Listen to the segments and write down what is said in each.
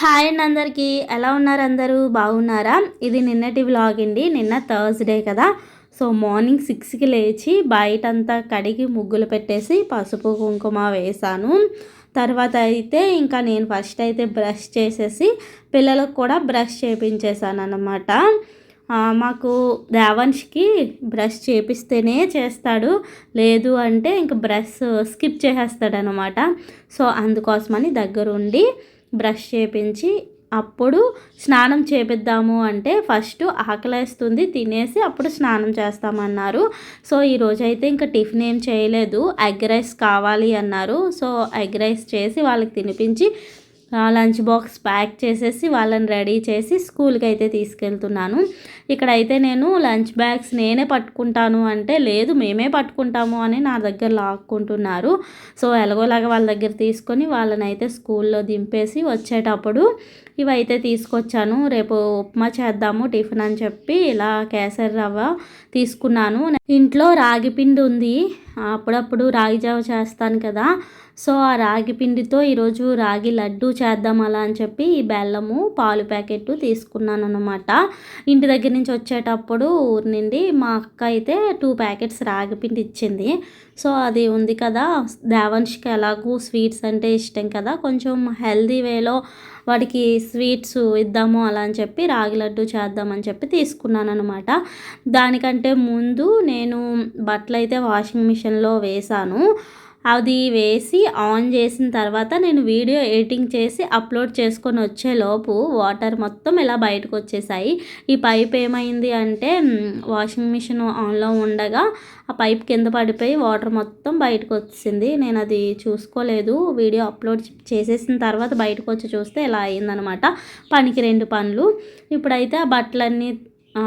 Hi అండి అందరికీ. ఎలా ఉన్నారు? అందరూ బాగున్నారా? ఇది నిన్నటి వ్లాగ్ అండి. నిన్న థర్స్డే కదా. సో మార్నింగ్ 6కి లేచి బయటంతా కడిగి ముగ్గులు పెట్టేసి పసుపు కుంకుమ వేశాను. తర్వాత అయితే ఇంకా నేను ఫస్ట్ అయితే బ్రష్ చేసేసి పిల్లలకు కూడా బ్రష్ చేపించేసాను అన్నమాట. మాకు దేవాన్ష్కి బ్రష్ చేపిస్తేనే చేస్తాడు, లేదు అంటే ఇంక బ్రష్ స్కిప్ చేసేస్తాడనమాట. సో అందుకోసమని దగ్గరుండి బ్రష్ చేపించి అప్పుడు స్నానం చేపిద్దాము అంటే ఫస్ట్ ఆకలేస్తుంది, తినేసి అప్పుడు స్నానం చేస్తామన్నారు. సో ఈరోజైతే ఇంకా టిఫిన్ ఏం చేయలేదు, ఎగ్ రైస్ కావాలి అన్నారు. సో ఎగ్ రైస్ చేసి వాళ్ళకి తినిపించి లంచ్ బాక్స్ ప్యాక్ చేసేసి వాళ్ళని రెడీ చేసి స్కూల్కి అయితే తీసుకెళ్తున్నాను. ఇక్కడైతే నేను లంచ్ బ్యాగ్స్ నేనే పట్టుకుంటాను అంటే లేదు మేమే పట్టుకుంటాము అని నా దగ్గర లాక్కుంటున్నారు. సో ఎలాగోలాగా వాళ్ళ దగ్గర తీసుకొని వాళ్ళని అయితే స్కూల్లో దింపేసి వచ్చేటప్పుడు ఇవైతే తీసుకొచ్చాను. రేపు ఉప్మా చేద్దాము టిఫిన్ అని చెప్పి ఇలా కేసరి రవ్వ తీసుకున్నాను. ఇంట్లో రాగి పిండి ఉంది, అప్పుడప్పుడు రాగి జావ చేస్తాను కదా. సో ఆ రాగి పిండితో ఈరోజు రాగి లడ్డు చేద్దాం అలా అని చెప్పి ఈ బెల్లము పాలు ప్యాకెట్ తీసుకున్నాను అనమాట. ఇంటి దగ్గర నుంచి వచ్చేటప్పుడు ఊరి నుండి మా అక్క అయితే 2 ప్యాకెట్స్ రాగి పిండి ఇచ్చింది. సో అది ఉంది కదా, దేవాన్ష్కి ఎలాగూ స్వీట్స్ అంటే ఇష్టం కదా, కొంచెం హెల్దీ వేలో వాడికి స్వీట్స్ ఇద్దాము అలా అని చెప్పి రాగి లడ్డు చేద్దామని చెప్పి తీసుకున్నాను అనమాట. దానికంటే ముందు నేను బట్టలు అయితే వాషింగ్ మిషన్లో వేసాను. అది వేసి ఆన్ చేసిన తర్వాత నేను వీడియో ఎడిటింగ్ చేసి అప్లోడ్ చేసుకొని వచ్చేలోపు వాటర్ మొత్తం ఇలా బయటకు వచ్చేసాయి. ఈ పైప్ ఏమైంది అంటే వాషింగ్ మిషన్ ఆన్లో ఉండగా ఆ పైప్ కింద పడిపోయి వాటర్ మొత్తం బయటకు వచ్చింది. నేను అది చూసుకోలేదు, వీడియో అప్లోడ్ చేసేసిన తర్వాత బయటకు వచ్చి చూస్తే ఇలా అయిందనమాట. పనికి 2 పనులు. ఇప్పుడైతే ఆ బట్టలన్నీ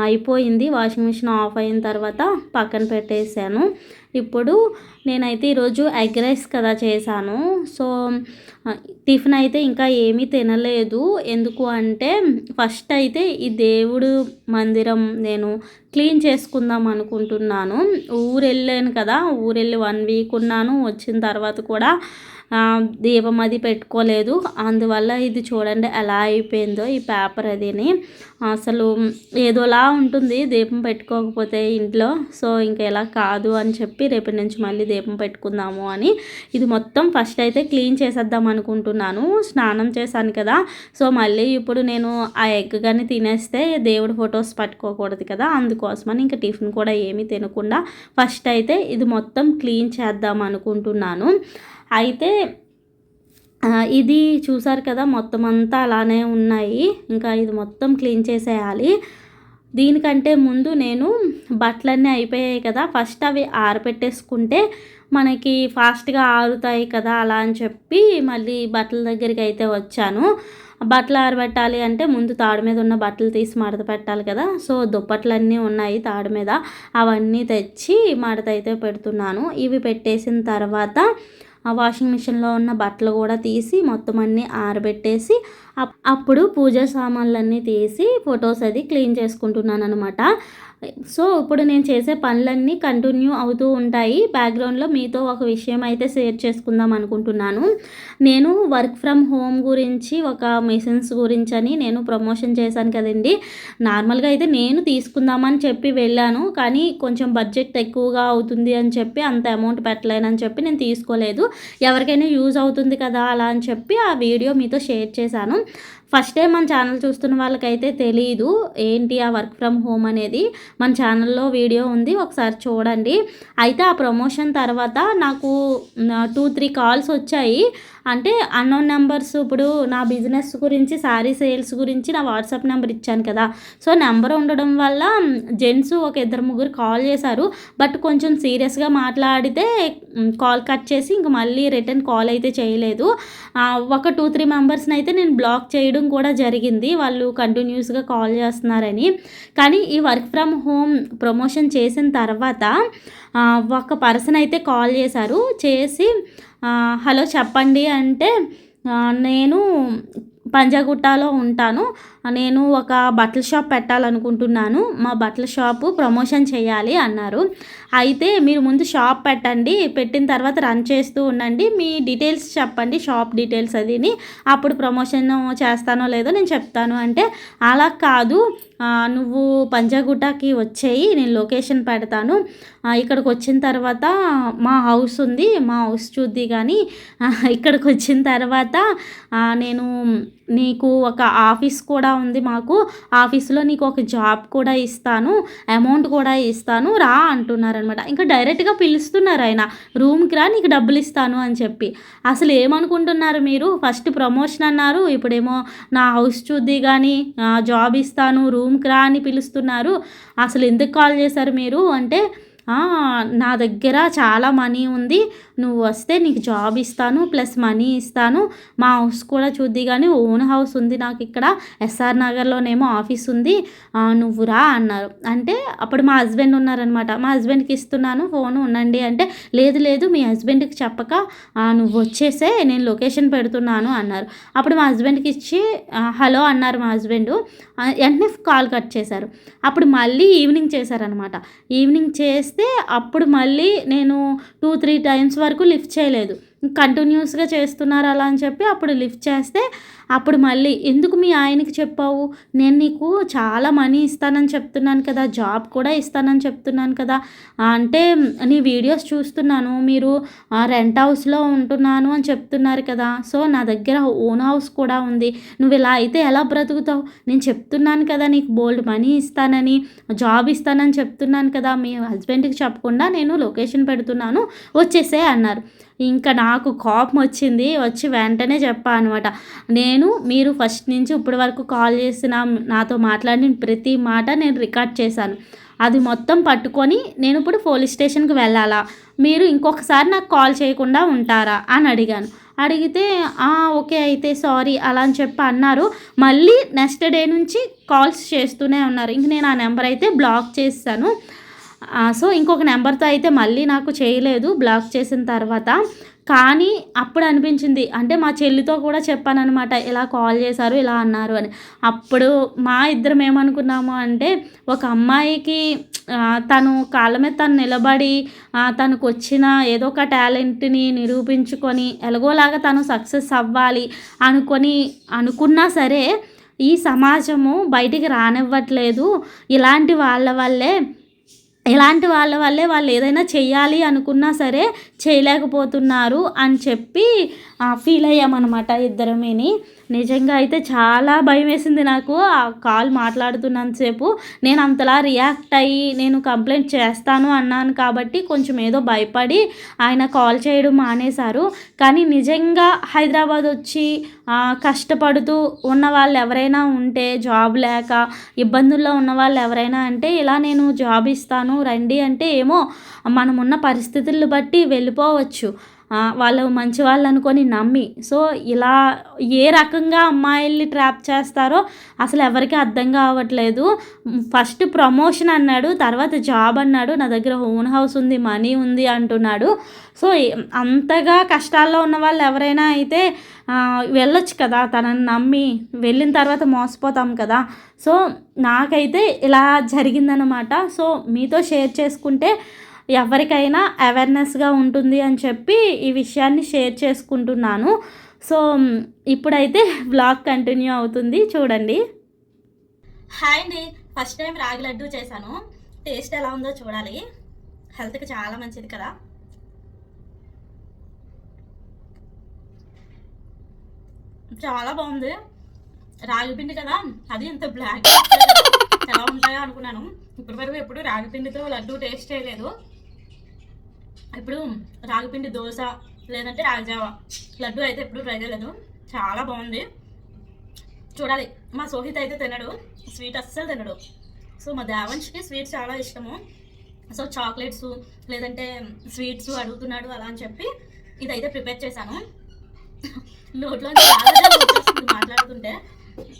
అయిపోయింది, వాషింగ్ మిషన్ ఆఫ్ అయిన తర్వాత పక్కన పెట్టేశాను. ఇప్పుడు నేనైతే ఈరోజు ఎగ్ రైస్ కదా చేశాను. సో టిఫిన్ అయితే ఇంకా ఏమీ తినలేదు. ఎందుకు అంటే ఫస్ట్ అయితే ఈ దేవుడు మందిరం నేను క్లీన్ చేసుకుందాం అనుకుంటున్నాను. ఊరెళ్ళాను కదా, ఊరెళ్ళి 1 వీక్ ఉన్నాను. వచ్చిన తర్వాత కూడా దీపం అది పెట్టుకోలేదు. అందువల్ల ఇది చూడండి ఎలా అయిపోయిందో ఈ పేపర్ అదిని. అసలు ఏదోలా ఉంటుంది దీపం పెట్టుకోకపోతే ఇంట్లో. సో ఇంకా ఎలా కాదు అని చెప్పి రేపటి నుంచి మళ్ళీ దీపం పెట్టుకుందాము అని ఇది మొత్తం ఫస్ట్ అయితే క్లీన్ చేసేద్దాం అనుకుంటున్నాను. స్నానం చేశాను కదా, సో మళ్ళీ ఇప్పుడు నేను ఆ ఎగ్ కానీ తినేస్తే దేవుడి ఫొటోస్ పట్టుకోకూడదు కదా, అందుకోసమని ఇంకా టిఫిన్ కూడా ఏమీ తినకుండా ఫస్ట్ అయితే ఇది మొత్తం క్లీన్ చేద్దాం అనుకుంటున్నాను. అయితే ఇది చూసారు కదా, మొత్తం అంతా అలానే ఉన్నాయి. ఇంకా ఇది మొత్తం క్లీన్ చేసేయాలి. దీనికంటే ముందు నేను బట్టలన్నీ అయిపోయాయి కదా, ఫస్ట్ అవి ఆరబెట్టేసుకుంటే మనకి ఫాస్ట్గా ఆరుతాయి కదా, అలా అని చెప్పి మళ్ళీ బట్టల దగ్గరికి అయితే వచ్చాను. బట్టలు ఆరబెట్టాలి అంటే ముందు తాడు మీద ఉన్న బట్టలు తీసి మడత పెట్టాలి కదా. సో దుప్పట్లన్నీ ఉన్నాయి తాడు మీద, అవన్నీ తెచ్చి మడత అయితే పెడుతున్నాను. ఇవి పెట్టేసిన తర్వాత ఆ వాషింగ్ మిషన్లో ఉన్న బట్టలు కూడా తీసి మొత్తం అన్నీ ఆరబెట్టేసి అప్పుడు పూజా సామాన్లన్నీ తీసి ఫొటోస్ అది క్లీన్ చేసుకుంటున్నాను అనమాట. సో ఇప్పుడు నేను చేసే పనులన్నీ కంటిన్యూ అవుతూ ఉంటాయి. బ్యాక్గ్రౌండ్లో మీతో ఒక విషయం అయితే షేర్ చేసుకుందాం అనుకుంటున్నాను. నేను వర్క్ ఫ్రమ్ హోమ్ గురించి, ఒక మిషన్స్ గురించి అని నేను ప్రమోషన్ చేశాను కదండి. నార్మల్గా అయితే నేను తీసుకుందామని చెప్పి వెళ్ళాను, కానీ కొంచెం బడ్జెట్ ఎక్కువగా అవుతుంది అని చెప్పి అంత అమౌంట్ పెట్టలేనని చెప్పి నేను తీసుకోలేదు. ఎవరికైనా యూజ్ అవుతుంది కదా అలా అని చెప్పి ఆ వీడియో మీతో షేర్ చేశాను. ఫస్ట్ టైం మన ఛానల్ చూస్తున్న వాళ్ళకైతే తెలియదు ఏంటి ఆ వర్క్ ఫ్రమ్ హోమ్ అనేది. మన ఛానల్లో వీడియో ఉంది, ఒకసారి చూడండి. అయితే ఆ ప్రమోషన్ తర్వాత నాకు 2-3 కాల్స్ వచ్చాయి. అంటే అన్నోన్ నెంబర్స్. ఇప్పుడు నా బిజినెస్ గురించి, శారీ సేల్స్ గురించి నా వాట్సాప్ నెంబర్ ఇచ్చాను కదా, సో నెంబర్ ఉండడం వల్ల జెంట్స్ ఒక 2-3 కాల్ చేశారు. బట్ కొంచెం సీరియస్గా మాట్లాడితే కాల్ కట్ చేసి ఇంక మళ్ళీ రిటర్న్ కాల్ అయితే చేయలేదు. ఒక 2-3 మెంబర్స్ని అయితే నేను బ్లాక్ చేయడం కూడా జరిగింది, వాళ్ళు కంటిన్యూస్గా కాల్ చేస్తున్నారని. కానీ ఈ వర్క్ ఫ్రమ్ హోమ్ ప్రమోషన్ చేసిన తర్వాత ఒక పర్సన్ అయితే కాల్ చేశారు. చేసి హలో చెప్పండి అంటే నేను పంజాగుట్టలో ఉంటాను. నేను ఒక బట్టల షాప్ పెట్టాలనుకుంటున్నాను. మా బట్టల షాపు ప్రమోషన్ చేయాలి అన్నారు. అయితే మీరు ముందు షాప్ పెట్టండి, పెట్టిన తర్వాత రన్ చేస్తూ ఉండండి, మీ డీటెయిల్స్ చెప్పండి, షాప్ డీటెయిల్స్ అదిని, అప్పుడు ప్రమోషన్ చేస్తానో లేదో నేను చెప్తాను అంటే, అలా కాదు, నువ్వు పంజాగుట్టకి వచ్చేయి, నేను లొకేషన్ పెడతాను, ఇక్కడికి వచ్చిన తర్వాత మా హౌస్ ఉంది, మా హౌస్ చూద్ది కానీ ఇక్కడికి వచ్చిన తర్వాత నేను నీకు ఒక ఆఫీస్ కూడా ఉంది, మాకు ఆఫీస్లో నీకు ఒక జాబ్ కూడా ఇస్తాను, అమౌంట్ కూడా ఇస్తాను, రా అంటున్నారనమాట. ఇంకా డైరెక్ట్గా పిలుస్తున్నారు ఆయన, రూమ్కి రా నీకు డబ్బులు ఇస్తాను అని చెప్పి. అసలు ఏమనుకుంటున్నారు మీరు? ఫస్ట్ ప్రమోషన్ అన్నారు, ఇప్పుడేమో నా హౌస్ చూద్ది కానీ జాబ్ ఇస్తాను, రూమ్కి రా అని పిలుస్తున్నారు. అసలు ఎందుకు కాల్ చేశారు మీరు అంటే, నా దగ్గర చాలా మనీ ఉంది, నువ్వు వస్తే నీకు జాబ్ ఇస్తాను, ప్లస్ మనీ ఇస్తాను, మా హౌస్ కూడా చూద్ది కానీ ఓన్ హౌస్ ఉంది నాకు ఇక్కడ ఎస్ఆర్ నగర్లోనేమో ఆఫీస్ ఉంది, నువ్వు రా అన్నారు. అంటే అప్పుడు మా హస్బెండ్ ఉన్నారనమాట. మా హస్బెండ్కి ఇస్తున్నాను ఫోను, ఉండండి అంటే, లేదు లేదు మీ హస్బెండ్కి చెప్పక నువ్వు వచ్చేసే, నేను లొకేషన్ పెడుతున్నాను అన్నారు. అప్పుడు మా హస్బెండ్కి ఇచ్చి హలో అన్నారు మా హస్బెండు. వెంటనే కాల్ కట్ చేశారు. అప్పుడు మళ్ళీ ఈవినింగ్ చేశారనమాట. ఈవినింగ్ చేస్తే అప్పుడు మళ్ళీ నేను 2-3 టైమ్స్ వరకు లిఫ్ట్ చేయలేదు. కంటిన్యూస్గా చేస్తున్నారు అలా అని చెప్పి అప్పుడు లిఫ్ట్ చేస్తే, అప్పుడు మళ్ళీ ఎందుకు మీ ఆయనకి చెప్పావు, నేను నీకు చాలా మనీ ఇస్తానని చెప్తున్నాను కదా, జాబ్ కూడా ఇస్తానని చెప్తున్నాను కదా, అంటే నీ వీడియోస్ చూస్తున్నాను, మీరు రెంట్ హౌస్లో ఉంటున్నాను అని చెప్తున్నారు కదా, సో నా దగ్గర ఓన్ హౌస్ కూడా ఉంది, నువ్వు ఇలా అయితే ఎలా బ్రతుకుతావు, నేను చెప్తున్నాను కదా నీకు బోల్డ్ మనీ ఇస్తానని, జాబ్ ఇస్తానని చెప్తున్నాను కదా, మీ హస్బెండ్కి చెప్పకుండా నేను లొకేషన్ పెడుతున్నాను, వచ్చేసే అన్నారు. ఇంకా నాకు కోపం వచ్చింది, వచ్చి వెంటనే చెప్పా అనమాట, మీరు ఫస్ట్ నుంచి ఇప్పటి వరకు కాల్ చేసిన, నాతో మాట్లాడిన ప్రతి మాట నేను రికార్డ్ చేశాను, అది మొత్తం పట్టుకొని నేను ఇప్పుడు పోలీస్ స్టేషన్కి వెళ్ళాలా, మీరు ఇంకొకసారి నాకు కాల్ చేయకుండా ఉంటారా అని అడిగాను. అడిగితే ఓకే అయితే సారీ అలా అని చెప్పి అన్నారు. మళ్ళీ నెక్స్ట్ డే నుంచి కాల్స్ చేస్తూనే ఉన్నారు. ఇంక నేను ఆ నెంబర్ అయితే బ్లాక్ చేశాను. సో ఇంకొక నెంబర్తో అయితే మళ్ళీ నాకు చేయలేదు బ్లాక్ చేసిన తర్వాత. కానీ అప్పుడు అనిపించింది, అంటే మా చెల్లితో కూడా చెప్పాననమాట, ఇలా కాల్ చేశారు ఇలా అన్నారు అని. అప్పుడు మా ఇద్దరం ఏమనుకున్నాము అంటే, ఒక అమ్మాయికి తను కాళ్ళ మీద తను నిలబడి తనకు వచ్చిన ఏదో ఒక టాలెంట్ని నిరూపించుకొని ఎలాగోలాగా తను సక్సెస్ అవ్వాలి అనుకున్నా సరే, ఈ సమాజము బయటికి రానివ్వట్లేదు, ఇలాంటి వాళ్ళ వల్లే వాళ్ళు ఏదైనా చెయ్యాలి అనుకున్నా సరే చేయలేకపోతున్నారు అని చెప్పి ఫీల్ అయ్యామన్నమాట ఇద్దరమేని. నిజంగా అయితే చాలా భయం వేసింది నాకు ఆ కాల్ మాట్లాడుతున్నంతసేపు. నేను అంతలా రియాక్ట్ అయ్యి నేను కంప్లైంట్ చేస్తాను అన్నాను కాబట్టి కొంచెం ఏదో భయపడి ఆయన కాల్ చేయడం మానేశారు. కానీ నిజంగా హైదరాబాద్ వచ్చి కష్టపడుతూ ఉన్న వాళ్ళు ఎవరైనా ఉంటే, జాబ్ లేక ఇబ్బందుల్లో ఉన్న వాళ్ళు ఎవరైనా అంటే, ఇలా నేను జాబ్ ఇస్తాను రండి అంటే, ఏమో మనమున్న పరిస్థితులను బట్టి వెళ్ళిపోవచ్చు, వాళ్ళు మంచి వాళ్ళు అనుకొని నమ్మి. సో ఇలా ఏ రకంగా అమ్మాయిల్ని ట్రాప్ చేస్తారో అసలు ఎవరికి అర్థం కావట్లేదు. ఫస్ట్ ప్రమోషన్ అన్నాడు, తర్వాత జాబ్ అన్నాడు, నా దగ్గర ఓన్ హౌస్ ఉంది, మనీ ఉంది అంటున్నాడు. సో అంతగా కష్టాల్లో ఉన్న వాళ్ళు ఎవరైనా అయితే వెళ్ళొచ్చు కదా, తనని నమ్మి. వెళ్ళిన తర్వాత మోసపోతాం కదా. సో నాకైతే ఇలా జరిగిందనమాట. సో మీతో షేర్ చేసుకుంటే ఎవరికైనా అవేర్నెస్గా ఉంటుంది అని చెప్పి ఈ విషయాన్ని షేర్ చేసుకుంటున్నాను. సో ఇప్పుడైతే వ్లాగ్ కంటిన్యూ అవుతుంది, చూడండి. హాయ్ అండి, ఫస్ట్ టైం రాగి లడ్డు చేశాను, టేస్ట్ ఎలా ఉందో చూడాలి. హెల్త్కి చాలా మంచిది కదా. చాలా బాగుంది. రాగి పిండి కదా, అది ఇంత బ్లాక్ ఎలా ఉంటాయో అనుకున్నాను. ఇప్పటి వరకు ఎప్పుడు రాగి పిండితో లడ్డు టేస్ట్ చేయలేదు. ఇప్పుడు రాగిపిండి దోశ లేదంటే రాగిజావా లడ్డు అయితే ఎప్పుడు ట్రై చేయలేదు. చాలా బాగుంది, చూడాలి. మా సోహిత్ అయితే తినడు, స్వీట్ అస్సలు తినడు. సో మా దేవంష్కి స్వీట్స్ చాలా ఇష్టము. సో చాక్లెట్స్ లేదంటే స్వీట్స్ అడుగుతున్నాడు అలా అని చెప్పి ఇదైతే ప్రిపేర్ చేశాను. నోట్లో చాలా మాట్లాడుతుంటే,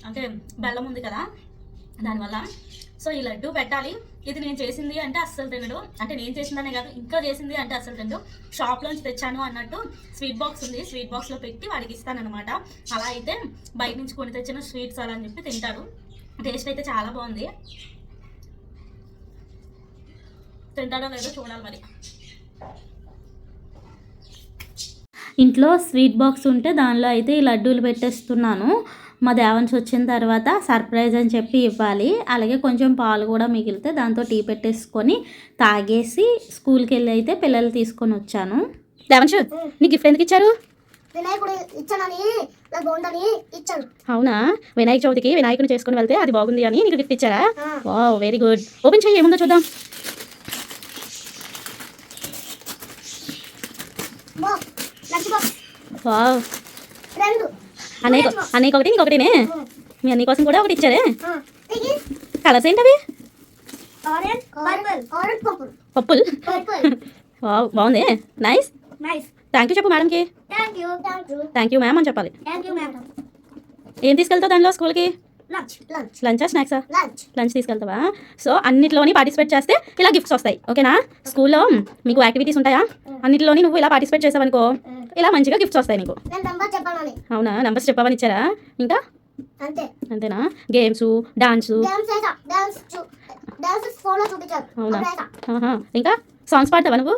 అంటే బెల్లం ఉంది కదా దానివల్ల. సో ఈ లడ్డు పెట్టాలి. ఇది నేను చేసింది అంటే అస్సలు తినడు, అంటే నేను చేసిందనే కాదు ఇంకా చేసింది అంటే అస్సలు తినడు. షాప్లోంచి తెచ్చాను అన్నట్టు స్వీట్ బాక్స్ ఉంది, స్వీట్ బాక్స్లో పెట్టి వాడికి ఇస్తానమాట. అలా అయితే బయట నుంచి కొని తెచ్చిన స్వీట్స్ అలా అని చెప్పి తింటాడు. టేస్ట్ అయితే చాలా బాగుంది, తింటాడో లేదో చూడాలి మరి. ఇంట్లో స్వీట్ బాక్స్ ఉంటే దానిలో అయితే ఈ లడ్డూలు పెట్టేస్తున్నాను. మా దేవన్స్ వచ్చిన తర్వాత సర్ప్రైజ్ అని చెప్పి ఇవ్వాలి. అలాగే కొంచెం పాలు కూడా మిగిలితే దాంతో టీ పెట్టేసుకొని తాగేసి స్కూల్కి వెళ్ళి అయితే పిల్లలు తీసుకొని వచ్చాను. దేవంశ్, నీ గిఫ్ట్ ఎందుకు ఇచ్చారు? అవునా, వినాయక చవితికి వినాయకుని చేసుకుని వెళ్తే అది బాగుంది అని నీకు గిఫ్ట్ ఇచ్చారా? Wow, very good. ఓపెన్ చేయి, ఏముందో చూద్దాం. వావ్, అన్నయ్యకి ఒకటి ఇంకొకటినే. మీ అన్నయ్య కోసం కూడా ఒకటి ఇచ్చారే. కలర్స్ ఏంటవి? పప్పుల్. వావ్, బాగుంది, నైస్. థ్యాంక్ యూ చెప్పు మేడంకి. థ్యాంక్ యూ మ్యామ్ అని చెప్పాలి. ఏం తీసుకెళ్తావు దానిలో స్కూల్కి? లంచా స్నాక్సా? లంచ్ తీసుకెళ్తావా? సో అన్నిట్లోని పార్టిసిపేట్ చేస్తే ఇలా గిఫ్ట్స్ వస్తాయి, ఓకేనా? స్కూల్లో మీకు యాక్టివిటీస్ ఉంటాయా? అన్నిట్లోని నువ్వు ఇలా పార్టిసిపేట్ చేసావనుకో ఇలా మంచిగా గిఫ్ట్స్ వస్తాయి నీకు. అవునా, నెంబర్స్ చెప్పావని ఇచ్చారా? ఇంకా అంతేనా? Games, dance. అవునా, ఇంకా సాంగ్స్ పాడతావా నువ్వు?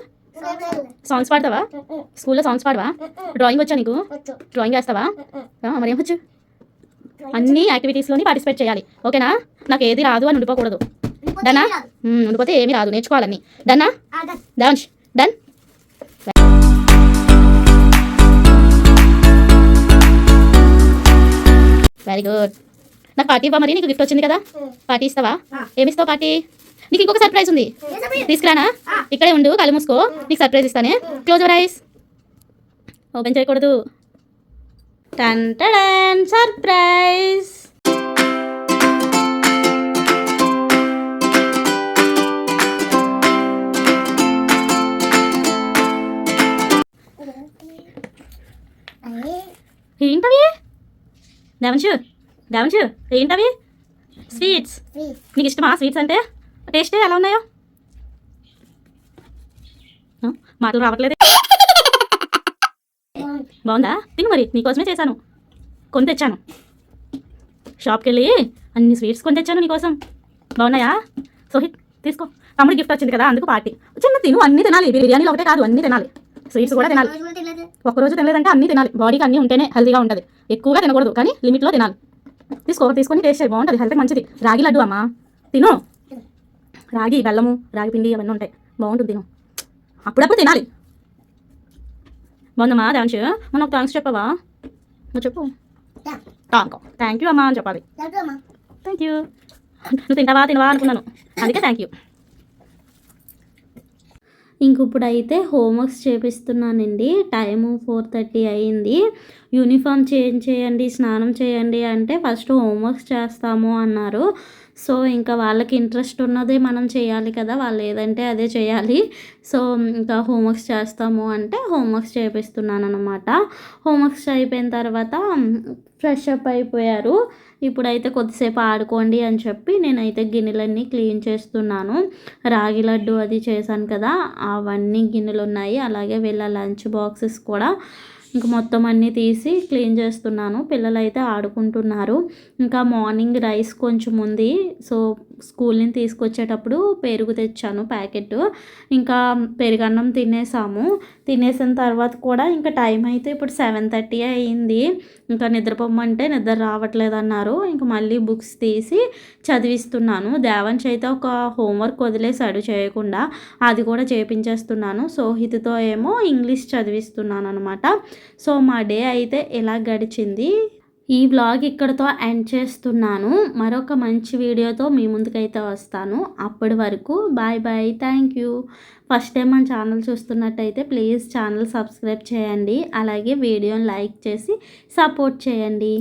సాంగ్స్ పాడతావా? స్కూల్లో సాంగ్స్ పాడవా? డ్రాయింగ్ వచ్చా నీకు? డ్రాయింగ్ వేస్తావా? మరేం వచ్చు? అన్ని యాక్టివిటీస్లోని పార్టిసిపేట్ చేయాలి, ఓకేనా? నాకు ఏది రాదు అని ఉండిపోకూడదు. డన్నా? ఉండిపోతే ఏమీ రాదు, నేర్చుకోవాలని. డన్నా? Dance done. Very good. నాకు పార్టీ ఇవ్వ, మరి నీకు గిఫ్ట్ వచ్చింది కదా, పార్టీ ఇస్తావా? ఏమిస్తావు పార్టీ? నీకు ఇంకొక సర్ప్రైజ్ ఉంది, తీసుకురానా? ఇక్కడే ఉండు, కళ్ళు మూసుకో, నీకు సర్ప్రైజ్ ఇస్తానే. Close your eyes. ఓపెన్ చేయకూడదు. టన్ టన్, సర్ప్రైజ్. ఏంటవి? దేవంశు, ఏంటవి? స్వీట్స్. నీకు ఇష్టమా స్వీట్స్ అంటే? టేస్ట్ ఎలా ఉన్నాయో? మాటలు రావట్లేదే. బాగుందా? తిను మరి, నీకోసమే చేశాను, కొని తెచ్చాను. షాప్కి వెళ్ళి అన్ని స్వీట్స్ కొని తెచ్చాను నీకోసం. బాగున్నాయా? సోహిత్ తీసుకో, తమ్ముడు గిఫ్ట్ వచ్చింది కదా అందుకు పార్టీ. చిన్న తిను, అన్నీ తినాలి. బిర్యానీలు ఒకటే కాదు, అన్నీ తినాలి. స్వీట్స్ కూడా తినాలి. ఒక్కరోజు తినలేదంటే అన్నీ తినాలి. బాడీకి అన్నీ ఉంటేనే హెల్తీగా ఉంటుంది. ఎక్కువగా తినకూడదు, కానీ లిమిట్లో తినాలి. తీసుకొని టేస్ట్ చేయి, బాగుంటుంది, హెల్త్ మంచిది. రాగి లడ్డు అమ్మా, తిను. రాగి, బెల్లము, రాగి పిండి అవన్నీ ఉంటాయి, బాగుంటుంది, తిను. అప్పుడప్పుడు తినాలి. బాగుందమ్మా డాన్స్? మనకు థ్యాంక్స్ చెప్పవా? నువ్వు చెప్పు. థ్యాంక్ యూ అమ్మా అని చెప్పాలి. Thank you. నువ్వు తినవా అనుకున్నాను, అందుకే థ్యాంక్ యూ. ఇంకిప్పుడైతే హోంవర్క్స్ చేపిస్తున్నానండి. టైము 4:30 అయింది. యూనిఫామ్ చేంజ్ చేయండి, స్నానం చేయండి అంటే ఫస్ట్ హోంవర్క్స్ చేస్తాము అన్నారు. సో ఇంకా వాళ్ళకి ఇంట్రెస్ట్ ఉన్నదే మనం చేయాలి కదా, వాళ్ళు ఏదంటే అదే చేయాలి. సో ఇంకా హోంవర్క్స్ చేస్తాము అంటే హోంవర్క్స్ చేపిస్తున్నాను అనమాట. హోంవర్క్స్ అయిపోయిన తర్వాత ఫ్రెష్ అప్ అయిపోయారు. ఇప్పుడైతే కొద్దిసేపు ఆడుకోండి అని చెప్పి నేనైతే గిన్నెలన్నీ క్లీన్ చేస్తున్నాను. రాగి లడ్డు అది చేశాను కదా, అవన్నీ గిన్నెలు ఉన్నాయి. అలాగే వీళ్ళ లంచ్ బాక్సెస్ కూడా ఇంక మొత్తం అన్నీ తీసి క్లీన్ చేస్తున్నాను. పిల్లలు అయితే ఆడుకుంటున్నారు. ఇంకా మార్నింగ్ రైస్ కొంచెం ఉంది, సో స్కూల్ నుంచి తీసుకొచ్చేటప్పుడు పెరుగు తెచ్చాను ప్యాకెట్. ఇంకా పెరుగన్నం తినేసిన తర్వాత కూడా ఇంకా టైం అయితే ఇప్పుడు 7:30 అయింది. ఇంకా నిద్రపోమంటే నిద్ర రావట్లేదు అన్నారు. ఇంకా మళ్ళీ బుక్స్ తీసి చదివిస్తున్నాను. దేవంశ్ అయితే ఒక హోంవర్క్ వదిలేశాడు చేయకుండా, అది కూడా చేపించేస్తున్నాను. సోహిత్తో ఏమో ఇంగ్లీష్ చదివిస్తున్నాను అనమాట. సో మా డే అయితే ఇలా గడిచింది. ఈ వ్లాగ్ ఇక్కడితో ఎండ్ చేస్తున్నాను. మరొక మంచి వీడియోతో మీ ముందుకైతే వస్తాను. అప్పటి వరకు bye bye, thank you. First time మన ఛానల్ చూస్తున్నట్టయితే ప్లీజ్ ఛానల్ సబ్స్క్రైబ్ చేయండి. అలాగే వీడియోని లైక్ చేసి సపోర్ట్ చేయండి.